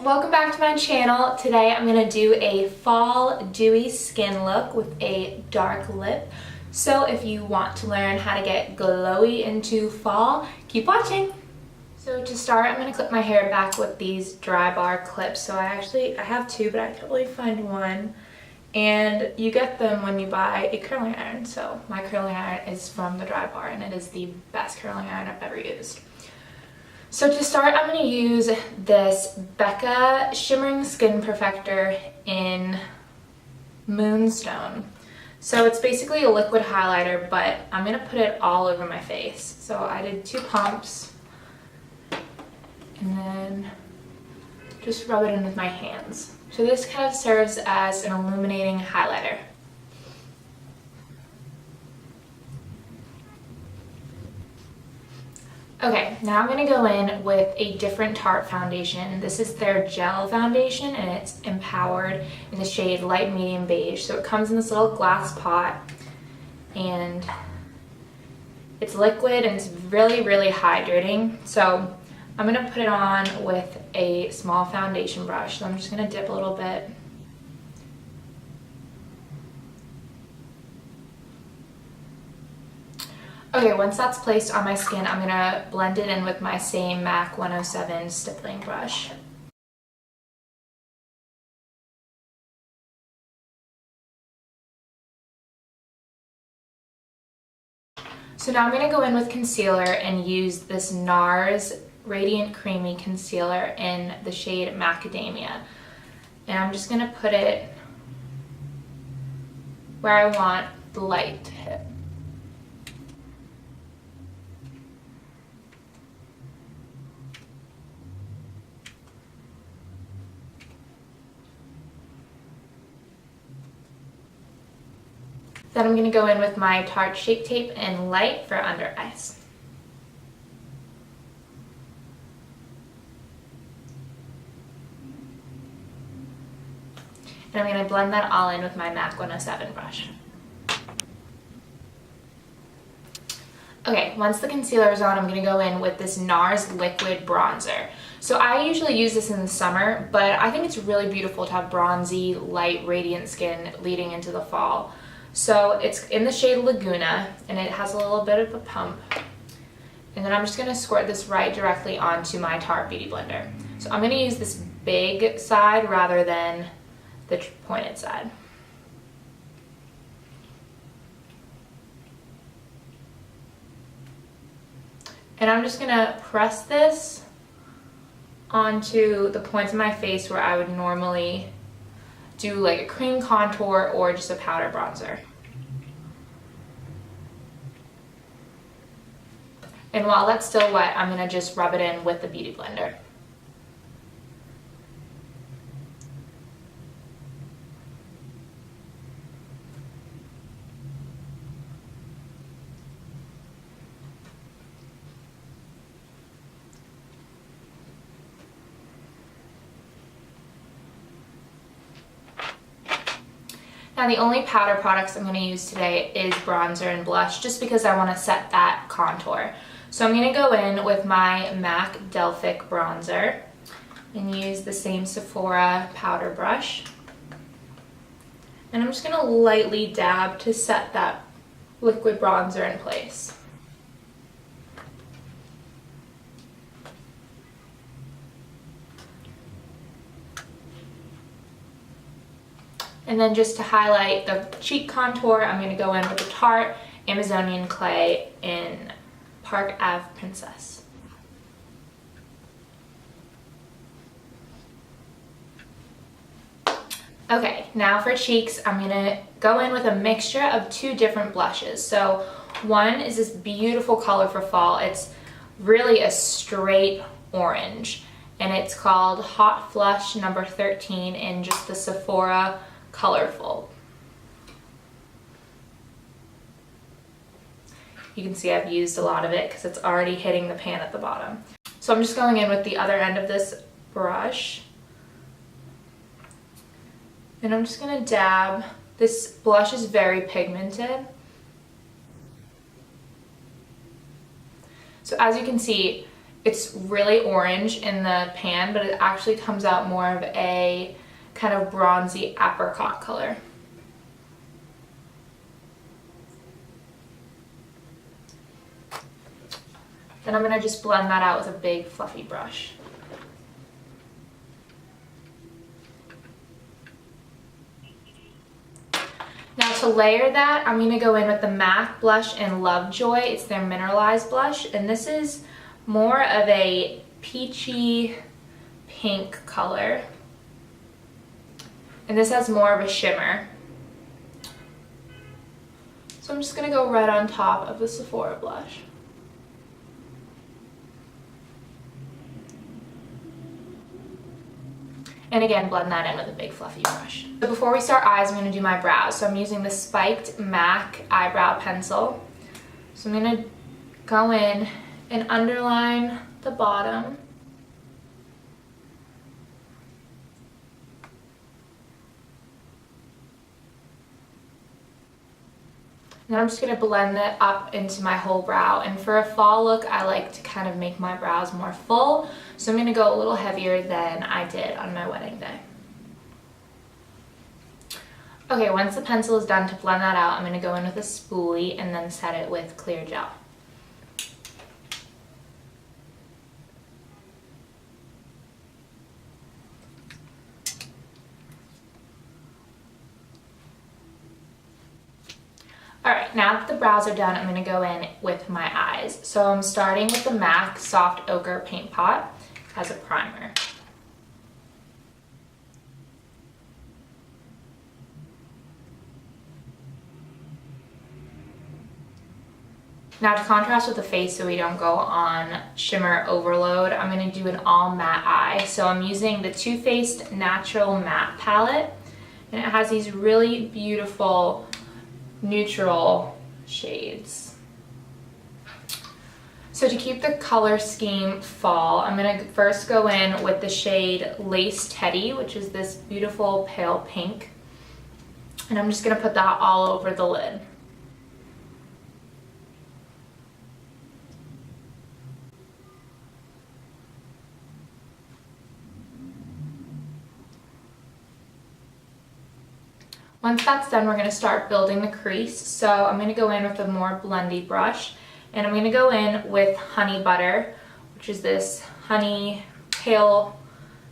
welcome back to my channel. Today I'm going to do a fall dewy skin look with a dark lip. So if you want to learn how to get glowy into fall, keep watching. So to start, I'm going to clip my hair back with these dry bar clips. So I have two, but I could only find one. And you get them when you buy a curling iron. So my curling iron is from the Dry Bar and it is the best curling iron I've ever used. So to start, I'm going to use this Becca Shimmering Skin Perfector in Moonstone. So it's basically a liquid highlighter, but I'm going to put it all over my face. So I did 2 pumps and then just rub it in with my hands. So this kind of serves as an illuminating highlighter. Okay, now I'm going to go in with a different Tarte foundation. This is their gel foundation and it's empowered in the shade light medium beige. So it comes in this little glass pot and it's liquid and it's really, really hydrating. So I'm going to put it on with a small foundation brush. So I'm just going to dip a little bit. Okay, once that's placed on my skin, I'm going to blend it in with my same MAC 107 stippling brush. So now I'm going to go in with concealer and use this NARS Radiant Creamy Concealer in the shade Macadamia. And I'm just going to put it where I want the light to hit. Then I'm going to go in with my Tarte Shape Tape and Light for under eyes. And I'm going to blend that all in with my MAC 107 brush. Okay, once the concealer is on, I'm going to go in with this NARS Liquid Bronzer. So I usually use this in the summer, but I think it's really beautiful to have bronzy, light, radiant skin leading into the fall. So it's in the shade Laguna, and it has a little bit of a pump. And then I'm just going to squirt this right directly onto my Tarte Beauty Blender. So I'm going to use this big side rather than the pointed side. And I'm just going to press this onto the points of my face where I would normally do like a cream contour or just a powder bronzer. And while that's still wet, I'm going to just rub it in with the Beauty Blender. Now the only powder products I'm going to use today is bronzer and blush, just because I want to set that contour. So I'm going to go in with my MAC Delphic bronzer and use the same Sephora powder brush. And I'm just going to lightly dab to set that liquid bronzer in place. And then just to highlight the cheek contour, I'm going to go in with the Tarte Amazonian Clay in Park Ave Princess. Okay, now for cheeks, I'm going to go in with a mixture of 2 different blushes. So one is this beautiful color for fall. It's really a straight orange, and it's called Hot Flush number 13 in just the Sephora Colorful. You can see I've used a lot of it because it's already hitting the pan at the bottom. So I'm just going in with the other end of this brush. And I'm just going to dab. This blush is very pigmented. So as you can see, It's really orange in the pan, but it actually comes out more of a kind of bronzy apricot color. Then I'm going to just blend that out with a big fluffy brush. Now to layer that, I'm going to go in with the MAC blush in Lovejoy. It's their mineralized blush, and this is more of a peachy pink color. And this has more of a shimmer. So I'm just going to go right on top of the Sephora blush. And again, blend that in with a big fluffy brush. So before we start eyes, I'm going to do my brows. So I'm using the spiked MAC eyebrow pencil. So I'm going to go in and underline the bottom. And then I'm just going to blend that up into my whole brow. And for a fall look, I like to kind of make my brows more full. So I'm going to go a little heavier than I did on my wedding day. Okay, once the pencil is done to blend that out, I'm going to go in with a spoolie and then set it with clear gel. Alright, now that the brows are done, I'm going to go in with my eyes. So I'm starting with the MAC Soft Ochre Paint Pot as a primer. Now to contrast with the face so we don't go on shimmer overload, I'm going to do an all matte eye. So I'm using the Too Faced Natural Matte Palette, and it has these really beautiful neutral shades. So to keep the color scheme fall, I'm going to first go in with the shade Lace Teddy, which is this beautiful pale pink. And I'm just going to put that all over the lid. Once that's done, we're going to start building the crease. So I'm going to go in with a more blendy brush, and I'm going to go in with Honey Butter, which is this honey pale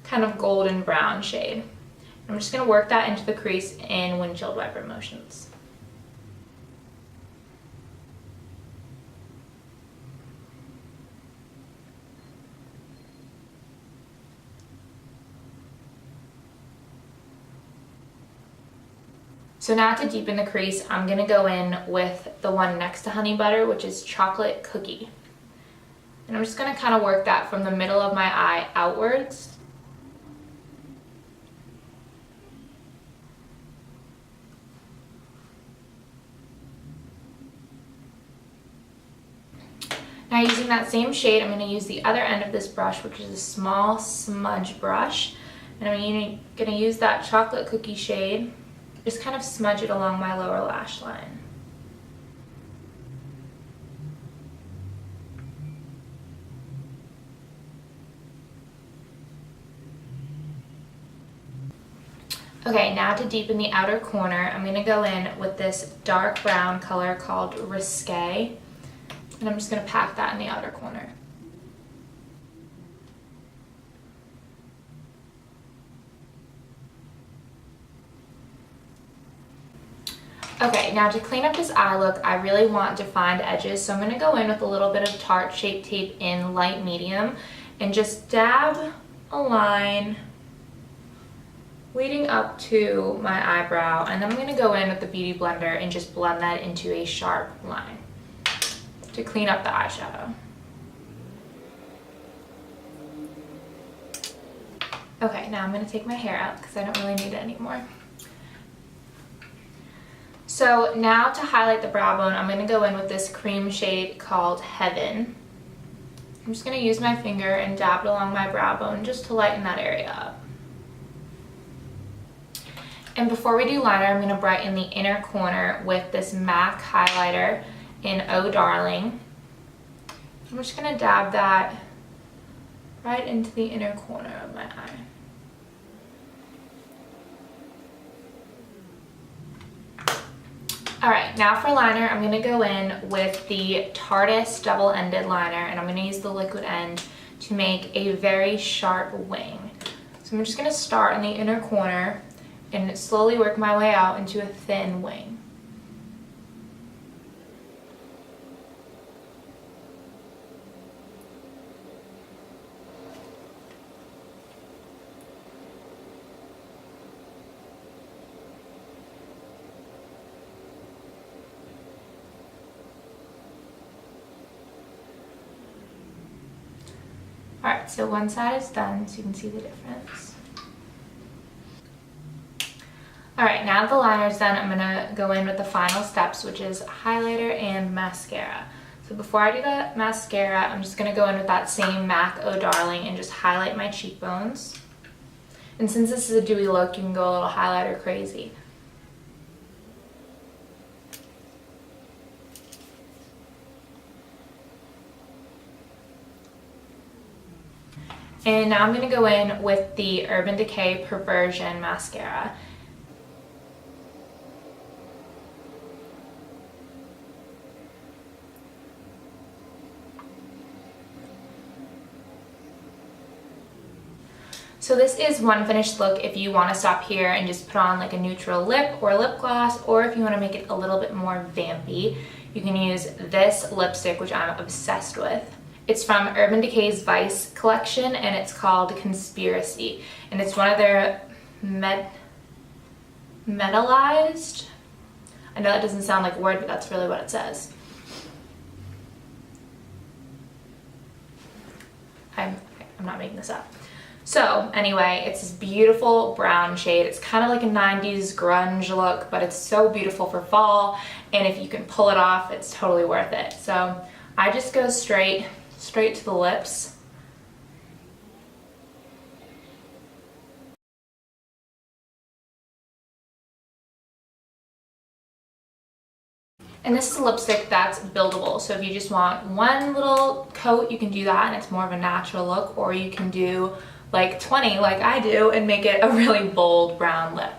kind of golden brown shade. I'm just going to work that into the crease in windshield wiper motions. So now to deepen the crease, I'm going to go in with the one next to Honey Butter, which is Chocolate Cookie. And I'm just going to kind of work that from the middle of my eye outwards. Now using that same shade, I'm going to use the other end of this brush, which is a small smudge brush. And I'm going to use that Chocolate Cookie shade. Just kind of smudge it along my lower lash line. Okay, now to deepen the outer corner, I'm going to go in with this dark brown color called Risque, and I'm just going to pack that in the outer corner. Okay, now to clean up this eye look, I really want defined edges, so I'm going to go in with a little bit of Tarte Shape Tape in light medium and just dab a line leading up to my eyebrow, and then I'm going to go in with the Beauty Blender and just blend that into a sharp line to clean up the eyeshadow. Okay, now I'm going to take my hair out because I don't really need it anymore. So now to highlight the brow bone, I'm going to go in with this cream shade called Heaven. I'm just going to use my finger and dab it along my brow bone just to lighten that area up. And before we do liner, I'm going to brighten the inner corner with this MAC highlighter in Oh Darling. I'm just going to dab that right into the inner corner of my eye. Alright, now for liner, I'm going to go in with the Tarte's double-ended liner, and I'm going to use the liquid end to make a very sharp wing. So I'm just going to start in the inner corner and slowly work my way out into a thin wing. Alright, so one side is done, so you can see the difference. Alright, now that the liner is done, I'm going to go in with the final steps, which is highlighter and mascara. So before I do the mascara, I'm just going to go in with that same MAC Oh Darling and just highlight my cheekbones. And since this is a dewy look, you can go a little highlighter crazy. And now I'm going to go in with the Urban Decay Perversion Mascara. So this is one finished look if you want to stop here and just put on like a neutral lip or lip gloss, or if you want to make it a little bit more vampy, you can use this lipstick, which I'm obsessed with. It's from Urban Decay's Vice collection, and it's called Conspiracy, and it's one of their metallized. I know that doesn't sound like a word, but that's really what it says. I'm not making this up. So anyway, it's this beautiful brown shade. It's kind of like a 90s grunge look, but it's so beautiful for fall, and if you can pull it off, it's totally worth it. So I just go straight to the lips. And this is a lipstick that's buildable, so if you just want one little coat, you can do that and it's more of a natural look, or you can do like 20 like I do and make it a really bold brown lip.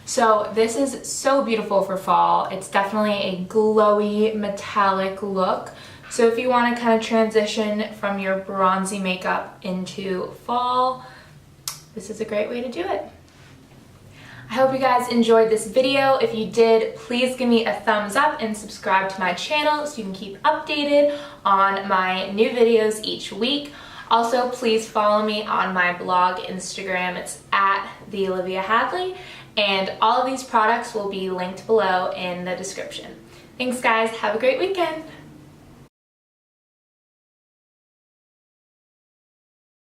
So this is so beautiful for fall. It's definitely a glowy metallic look. So if you want to kind of transition from your bronzy makeup into fall, this is a great way to do it. I hope you guys enjoyed this video. If you did, please give me a thumbs up and subscribe to my channel so you can keep updated on my new videos each week. Also, please follow me on my blog, Instagram. It's at @theoliviahadley, and all of these products will be linked below in the description. Thanks guys, have a great weekend.